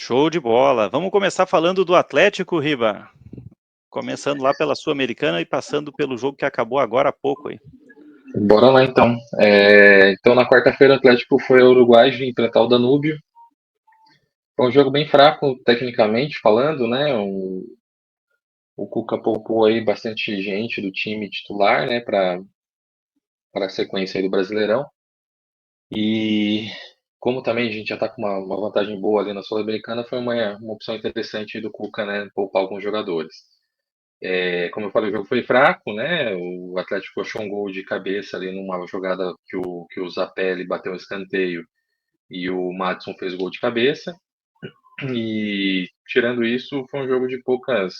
Show de bola. Vamos começar falando do Atlético, Riba. Começando lá pela Sul-Americana e passando pelo jogo que acabou agora há pouco aí. Bora lá então. Então na quarta-feira o Atlético foi ao Uruguai enfrentar o Danúbio. Foi um jogo bem fraco, tecnicamente falando, né? O Cuca poupou aí bastante gente do time titular, né? Para a sequência aí do Brasileirão. E como também a gente já está com uma vantagem boa ali na Sul-Americana, foi uma opção interessante do Cuca, né? Poupar alguns jogadores. Como eu falei, o jogo foi fraco, né? O Atlético achou um gol de cabeça ali numa jogada que o Zapelli bateu um escanteio e o Madison fez gol de cabeça. E tirando isso, foi um jogo de poucas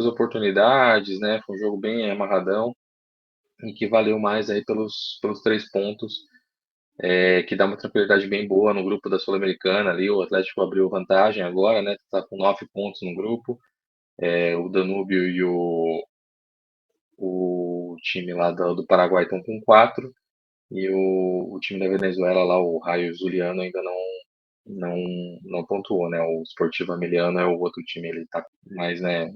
oportunidades, né? Foi um jogo bem amarradão e que valeu mais aí pelos 3 pontos, que dá uma tranquilidade bem boa no grupo da Sul-Americana ali. O Atlético abriu vantagem agora, né? Tá com 9 pontos no grupo. O Danúbio e o time lá do Paraguai estão com 4. E o time da Venezuela lá, o Raio Zuliano, ainda não, não pontuou, né? O Sportivo Emiliano é o outro time, ele tá mais, né?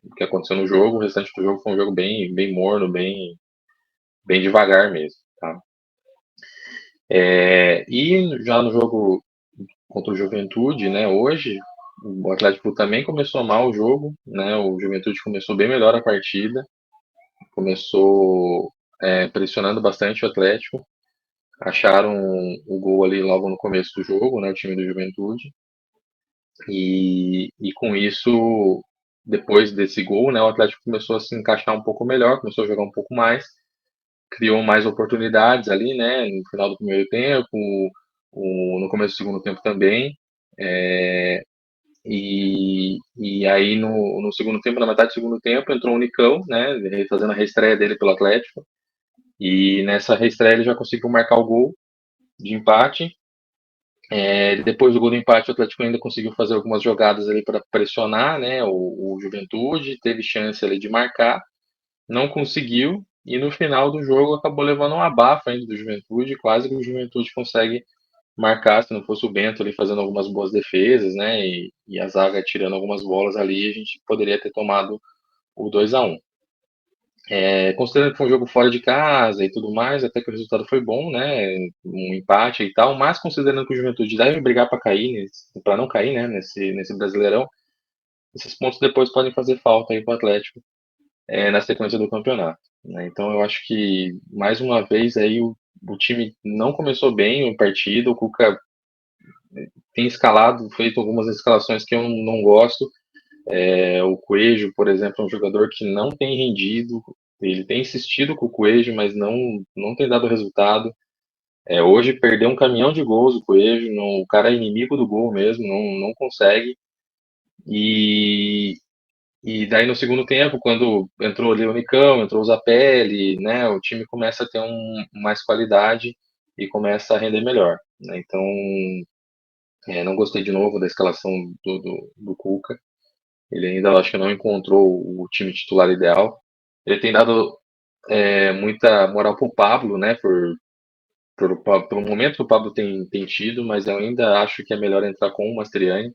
O que aconteceu no jogo, o restante do jogo foi um jogo bem morno, bem devagar mesmo, tá? E já no jogo contra o Juventude, né? Hoje, o Atlético também começou mal o jogo, né? O Juventude começou bem melhor a partida, começou pressionando bastante o Atlético, acharam o gol ali logo no começo do jogo, né? O time do Juventude. E com isso, depois desse gol, né, o Atlético começou a se encaixar um pouco melhor, começou a jogar um pouco mais, criou mais oportunidades ali, né, no final do primeiro tempo, no começo do segundo tempo também. É, e aí no segundo tempo, na metade do segundo tempo, entrou o Nicão, né, fazendo a reestreia dele pelo Atlético. E nessa reestreia ele já conseguiu marcar o gol de empate. Depois do gol do empate, o Atlético ainda conseguiu fazer algumas jogadas ali para pressionar, né, o Juventude, teve chance ali de marcar, não conseguiu, e no final do jogo acabou levando um abafa ainda do Juventude, quase que o Juventude consegue marcar, se não fosse o Bento ali fazendo algumas boas defesas, né, e a zaga tirando algumas bolas ali, a gente poderia ter tomado o 2-1. Considerando que foi um jogo fora de casa e tudo mais, até que o resultado foi bom, né? Um empate e tal, mas considerando que o Juventude deve brigar para cair, para não cair, né? Nesse Brasileirão, esses pontos depois podem fazer falta aí para o Atlético na sequência do campeonato, né? Então eu acho que mais uma vez aí o time não começou bem o partido, o Cuca tem escalado, feito algumas escalações que eu não gosto. O Coelho, por exemplo, é um jogador que não tem rendido. Ele tem insistido com o Coelho, mas não tem dado resultado. Hoje perdeu um caminhão de gols o Coelho, o cara é inimigo do gol mesmo, não consegue. E, e daí no segundo tempo, quando entrou ali o Nicão, entrou o Zapelli, né, o time começa a ter mais qualidade e começa a render melhor, né? Então, não gostei de novo da escalação do Cuca. Ele ainda acho que não encontrou o time titular ideal. Ele tem dado muita moral pro Pablo, né? Pelo momento que o Pablo tem tido, mas eu ainda acho que é melhor entrar com o Mastriani.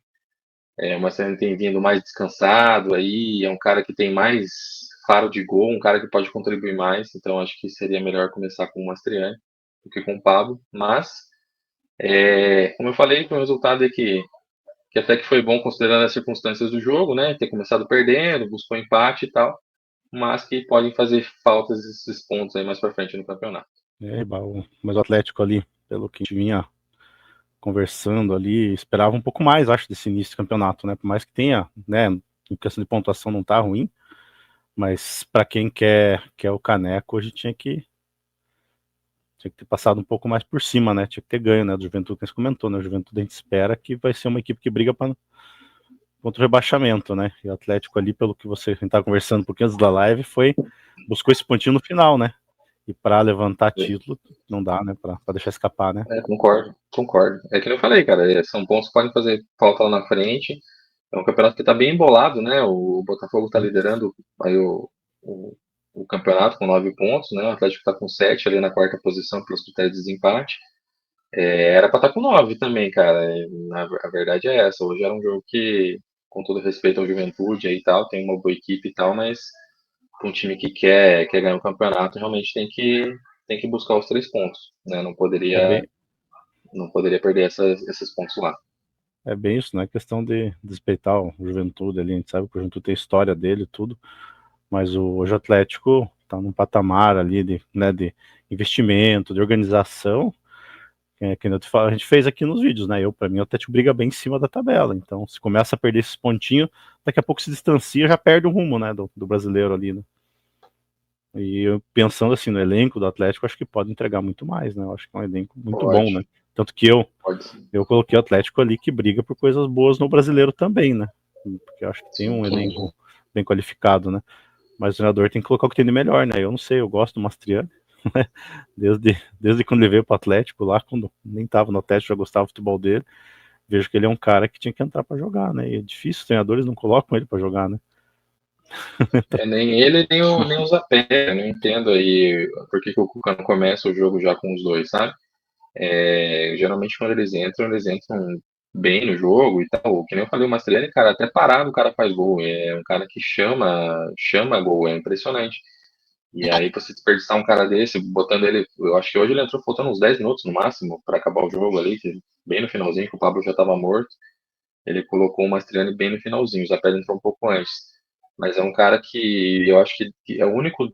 O Mastriani tem vindo mais descansado aí, é um cara que tem mais faro de gol, um cara que pode contribuir mais, então acho que seria melhor começar com o Mastriani do que com o Pablo. Mas, como eu falei, o resultado é que até que foi bom considerando as circunstâncias do jogo, né? Ter começado perdendo, buscou empate e tal, mas que podem fazer faltas esses pontos aí mais pra frente no campeonato. Mas o Atlético ali, pelo que a gente vinha conversando ali, esperava um pouco mais, acho, desse início de campeonato, né? Por mais que tenha, né, em questão de pontuação não tá ruim, mas para quem quer o caneco, hoje tinha que ter passado um pouco mais por cima, né? Tinha que ter ganho, né? Do Juventude, que você comentou, né? O Juventude a gente espera que vai ser uma equipe que briga contra o rebaixamento, né? E o Atlético ali, pelo que você estava conversando um pouquinho antes da live, buscou esse pontinho no final, né? E para levantar título, não dá, né? Para deixar escapar, né? Concordo. É que eu falei, cara, são pontos que podem fazer falta lá na frente. É um campeonato que tá bem embolado, né? O Botafogo tá liderando aí o, o campeonato com 9 pontos, né? O Atlético tá com 7 ali na quarta posição pelos critérios de desempate. Era pra estar com 9 também, cara. A verdade é essa. Hoje era um jogo que, com todo respeito ao Juventude aí e tal, tem uma boa equipe e tal, mas para um time que quer ganhar o campeonato, realmente tem que buscar os 3 pontos, né? Não É poderia, bem, não poderia perder esses pontos lá. é bem isso, não é questão de respeitar o Juventude ali, a gente sabe que o Juventude tem a história dele e tudo, mas hoje o Atlético tá num patamar ali de, né, de investimento, de organização, que eu te falo, a gente fez aqui nos vídeos, né? Para mim, o Atlético briga bem em cima da tabela. Então, se começa a perder esses pontinhos, daqui a pouco se distancia, já perde o rumo, né? Do brasileiro ali, né? E eu, pensando assim no elenco do Atlético, acho que pode entregar muito mais, né? Eu acho que é um elenco muito bom, né? Pode, Tanto que pode sim. eu coloquei o Atlético ali que briga por coisas boas no brasileiro também, né? Porque eu acho que tem um elenco bem qualificado, né? Mas o treinador tem que colocar o que tem de melhor, né? Eu não sei, eu gosto do Mastriani, né? Desde quando ele veio pro Atlético lá, quando nem tava no Atlético, já gostava do futebol dele. Vejo que ele é um cara que tinha que entrar para jogar, né? E é difícil, os treinadores não colocam ele para jogar, né? Nem ele, nem o Zapé. Eu não entendo aí por que o Cuca não começa o jogo já com os dois, sabe? Geralmente quando eles entram bem no jogo e tal. Que nem eu falei, o Mastriani, cara, até parado o cara faz gol. É um cara que chama gol, é impressionante. E aí você desperdiçar um cara desse, botando ele, eu acho que hoje ele entrou faltando uns 10 minutos no máximo para acabar o jogo ali, bem no finalzinho, que o Pablo já estava morto. Ele colocou o Mastriani bem no finalzinho, o Zapelli entrou um pouco antes. Mas é um cara que eu acho que é o único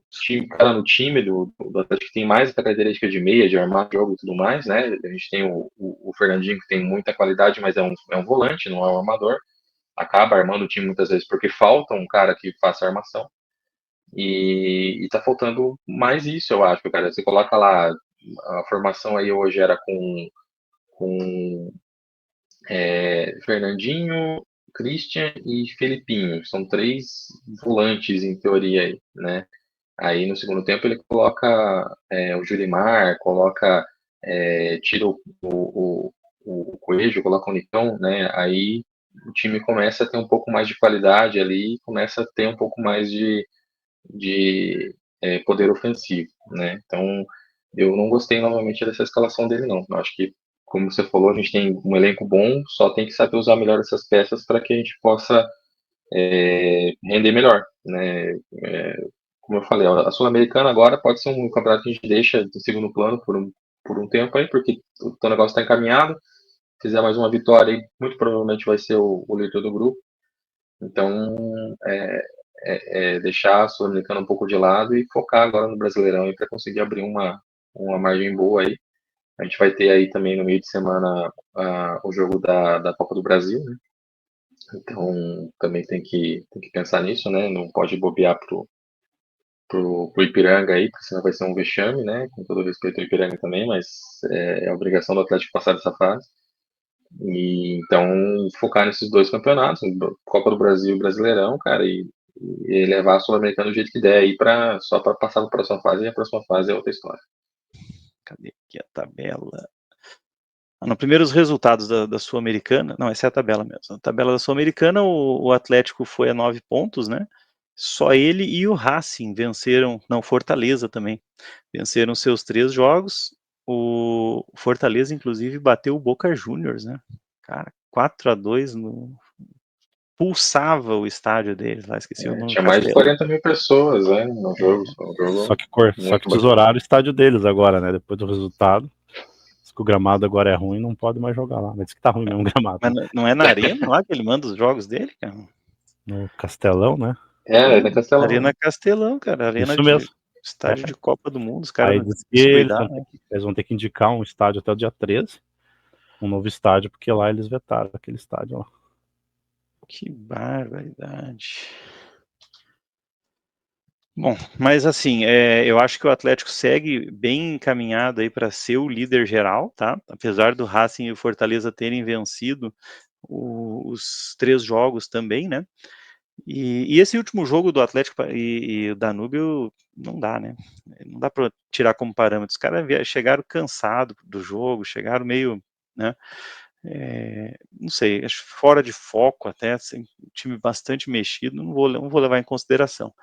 cara no time do Atlético que tem mais essa característica de meia, de armar jogo e tudo mais, né? A gente tem o Fernandinho, que tem muita qualidade, mas é um volante, não é um armador. Acaba armando o time muitas vezes porque falta um cara que faça armação. E tá faltando mais isso, eu acho, cara. Você coloca lá, a formação aí hoje era com Fernandinho, Christian e Felipinho. São 3 volantes, em teoria, aí, né? Aí no segundo tempo ele coloca o Julimar, tira o Coelho, coloca o Nicão, né? Aí o time começa a ter um pouco mais de qualidade ali, começa a ter um pouco mais de poder ofensivo, né? Então, eu não gostei novamente dessa escalação dele, não. Eu acho que, como você falou, a gente tem um elenco bom, só tem que saber usar melhor essas peças para que a gente possa render melhor, né? Como eu falei, a Sul-Americana agora pode ser um campeonato que a gente deixa de segundo plano por um tempo aí, porque o negócio está encaminhado. Se fizer mais uma vitória aí, muito provavelmente vai ser o líder do grupo. Então, deixar a Sul-Americana um pouco de lado e focar agora no Brasileirão para conseguir abrir uma margem boa aí. A gente vai ter aí também no meio de semana o jogo da Copa do Brasil, né? Então também tem que pensar nisso, né? Não pode bobear pro Ipiranga aí, porque senão vai ser um vexame, né? Com todo respeito ao Ipiranga também, mas é a obrigação do Atlético passar dessa fase. E então focar nesses 2 campeonatos, Copa do Brasil e Brasileirão, cara, e levar a Sul-Americana do jeito que der aí só para passar para a próxima fase, e a próxima fase é outra história. Cadê aqui a tabela? No primeiro, os resultados da Sul-Americana. Não, essa é a tabela mesmo. A tabela da Sul-Americana, o Atlético foi a 9 pontos, né? Só ele e o Racing venceram, não, Fortaleza também, venceram seus 3 jogos. O Fortaleza, inclusive, bateu o Boca Juniors, né? Cara, 4-2 no... Pulsava o estádio deles lá, esqueci o nome, Tinha mais de Castelão. 40 mil pessoas, né, no jogo. Um jogo Só muito que bacana. tesouraram o estádio deles agora, né? Depois do resultado. Diz que o gramado agora é ruim, não pode mais jogar lá. Mas diz que tá ruim mesmo o gramado, Mas né? não é na arena lá que ele manda os jogos dele, cara? No Castelão, né? Na Castelão, né? Arena Castelão, cara, arena Isso de mesmo. É. estádio de Copa do Mundo, os Aí caras diz que descuidaram, né? eles vão ter que indicar um estádio até o dia 13, um novo estádio, porque lá eles vetaram aquele estádio lá. Que barbaridade. Bom, mas assim, eu acho que o Atlético segue bem encaminhado aí para ser o líder geral, tá? Apesar do Racing e o Fortaleza terem vencido os 3 jogos também, né? E esse último jogo do Atlético e o Danúbio não dá, né? Não dá para tirar como parâmetro. Os caras chegaram cansados do jogo, chegaram meio, né? Não sei, acho fora de foco até, assim, um time bastante mexido, não vou levar em consideração.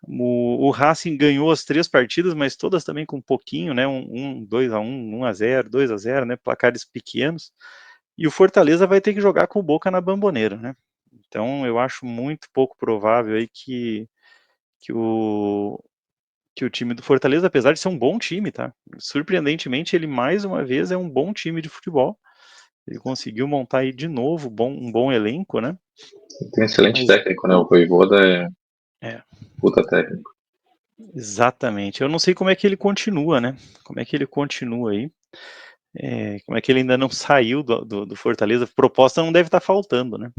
O Racing ganhou as 3 partidas, mas todas também com um pouquinho, né? 2-1, 1-0, 2-0, né? Placares pequenos. E o Fortaleza vai ter que jogar com o Boca na Bamboneira, né? Então eu acho muito pouco provável aí que o time do Fortaleza, apesar de ser um bom time, tá? Surpreendentemente, ele mais uma vez é um bom time de futebol. Ele conseguiu montar aí de novo um bom elenco, né? Tem um excelente Mas, técnico, né? O Vojvoda é, puta técnico. exatamente. Eu não sei como é que ele continua, né? Como é que ele continua aí? Como é que ele ainda não saiu do Fortaleza? Proposta não deve estar faltando, né?